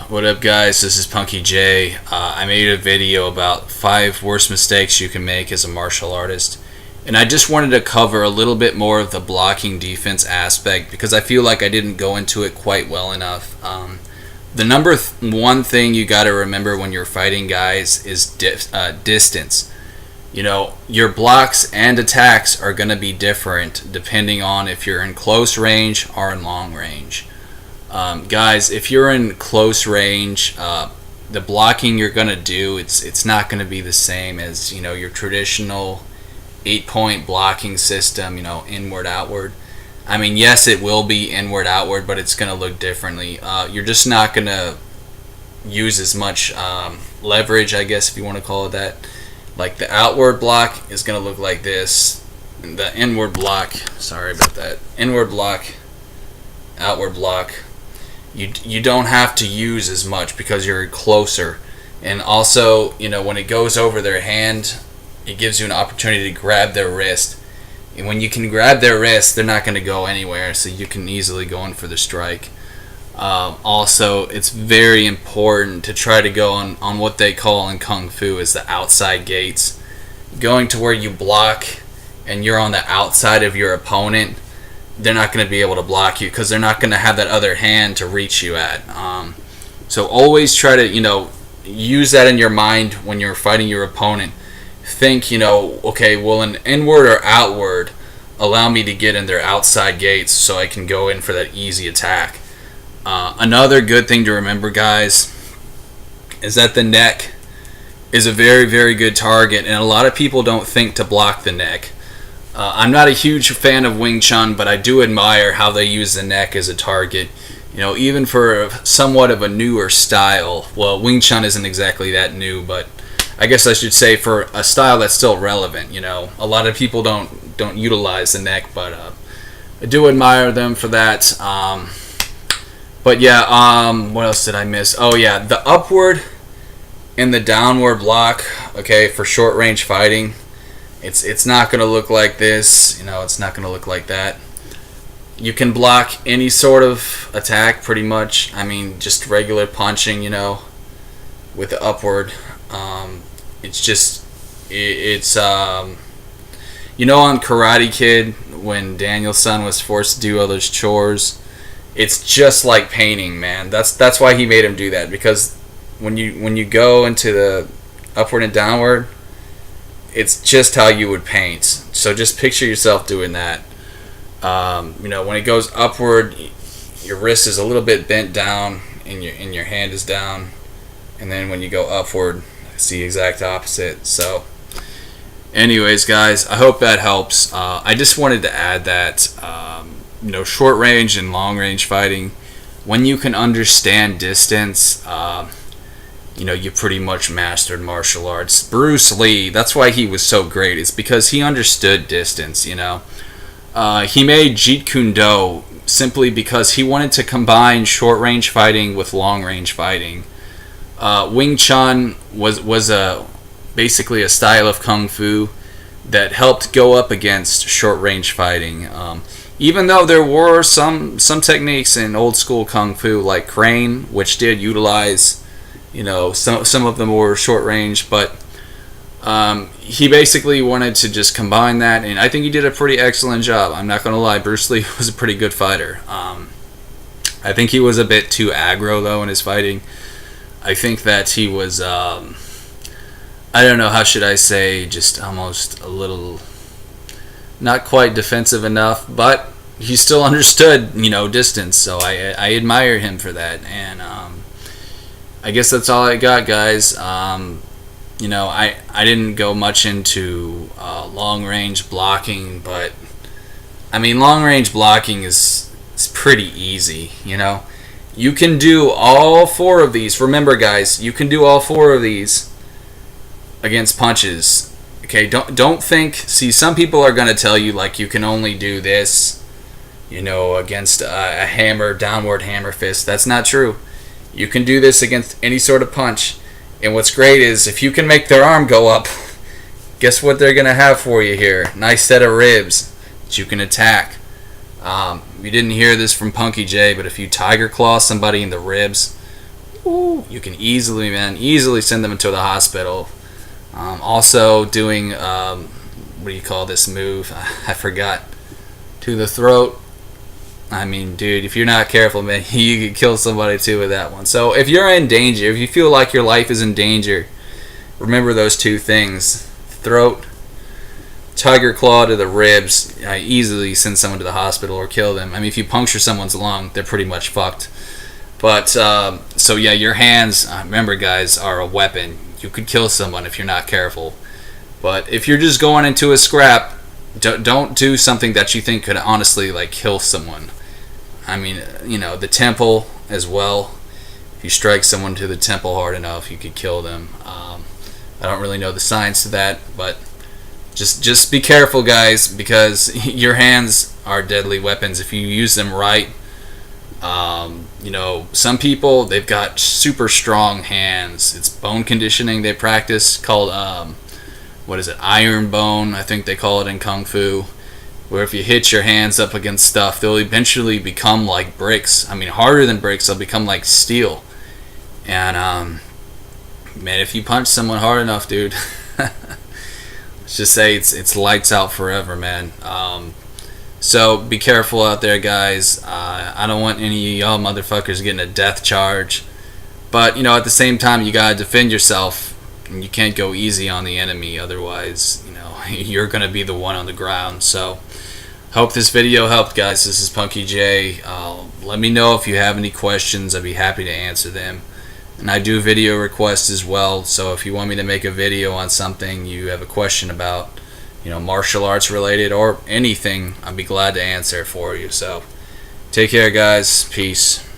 What up, guys? This is Punky J. I made a video about 5 worst mistakes you can make as a martial artist, and I just wanted to cover a little bit more of the blocking defense aspect because I feel like I didn't go into it quite well enough. The number one thing you got to remember when you're fighting, guys, is distance. You know, your blocks and attacks are going to be different depending on if you're in close range or in long range. Guys, if you're in close range, the blocking you're gonna do, it's not gonna be the same as your traditional 8-point blocking system. Inward outward. I mean, yes, it will be inward outward, but it's gonna look differently. You're just not gonna use as much leverage, I guess, if you want to call it that. Like the outward block is gonna look like this. The inward block, sorry about that. Inward block, outward block. You don't have to use as much because you're closer, and also when it goes over their hand, it gives you an opportunity to grab their wrist, and when you can grab their wrist, they're not going to go anywhere, so you can easily go in for the strike. Also, it's very important to try to go on what they call in Kung Fu is the outside gates, going to where you block and you're on the outside of your opponent. They're not going to be able to block you because they're not going to have that other hand to reach you at. So always try to, use that in your mind when you're fighting your opponent. Think, okay, will an inward or outward allow me to get in their outside gates so I can go in for that easy attack? Another good thing to remember, guys, is that the neck is a very, very good target, and a lot of people don't think to block the neck. I'm not a huge fan of Wing Chun, but I do admire how they use the neck as a target. Even for somewhat of a newer style. Well, Wing Chun isn't exactly that new, but I guess I should say for a style that's still relevant. A lot of people don't utilize the neck, but I do admire them for that. But yeah, what else did I miss? Oh yeah, the upward and the downward block. Okay, for short range fighting. It's not going to look like this, it's not going to look like that. You can block any sort of attack pretty much. I mean, just regular punching, with the upward. It's on Karate Kid, when Daniel's son was forced to do all those chores, it's just like painting, man. That's why he made him do that, because when you go into the upward and downward, it's just how you would paint. So just picture yourself doing that. When it goes upward, your wrist is a little bit bent down and your hand is down. And then when you go upward, it's the exact opposite. So anyways, guys, I hope that helps. I just wanted to add that, short range and long range fighting, when you can understand distance, you pretty much mastered martial arts. Bruce Lee, that's why he was so great. It's because he understood distance, He made Jeet Kune Do simply because he wanted to combine short-range fighting with long-range fighting. Wing Chun was basically a style of Kung Fu that helped go up against short-range fighting. Even though there were some techniques in old-school Kung Fu, like Crane, which did utilize some of them were short range, but he basically wanted to just combine that, and I think he did a pretty excellent job. I'm not going to lie, Bruce Lee was a pretty good fighter. I think he was a bit too aggro, though, in his fighting. I think that he was, I don't know, how should I say, just almost a little, not quite defensive enough, but he still understood, distance, so I admire him for that, and I guess that's all I got, guys. I didn't go much into long-range blocking, but I mean, long-range blocking is pretty easy. You can do all 4 of these. Remember, guys, you can do all 4 of these against punches. Okay, don't think. See, some people are gonna tell you like you can only do this, against a hammer, downward hammer fist. That's not true. You can do this against any sort of punch. And what's great is if you can make their arm go up, guess what they're going to have for you here? Nice set of ribs that you can attack. You didn't hear this from Punky J, but if you tiger claw somebody in the ribs, you can easily send them into the hospital. Also doing, what do you call this move? I forgot. To the throat. I mean, dude, if you're not careful, man, you could kill somebody too with that one. So if you're in danger, if you feel like your life is in danger, remember those two things. Throat, tiger claw to the ribs. Easily send someone to the hospital or kill them. I mean, if you puncture someone's lung, they're pretty much fucked. But, so yeah, your hands, remember guys, are a weapon. You could kill someone if you're not careful. But if you're just going into a scrap, don't do something that you think could honestly, like, kill someone. I mean, the temple as well. If you strike someone to the temple hard enough, you could kill them. I don't really know the science to that, but just be careful, guys, because your hands are deadly weapons if you use them right. Some people, they've got super strong hands. It's bone conditioning they practice called, iron bone, I think they call it in Kung Fu, where if you hit your hands up against stuff, they'll eventually become like bricks. I mean, harder than bricks, they'll become like steel. And, man, if you punch someone hard enough, dude, let's just say it's lights out forever, man. So be careful out there, guys. I don't want any of y'all motherfuckers getting a death charge. But, at the same time, you gotta defend yourself. And you can't go easy on the enemy, otherwise, you're going to be the one on the ground. So, hope this video helped, guys. This is Punky J. Let me know if you have any questions. I'd be happy to answer them. And I do video requests as well, so if you want me to make a video on something you have a question about, martial arts related or anything, I'd be glad to answer it for you. So, take care, guys. Peace.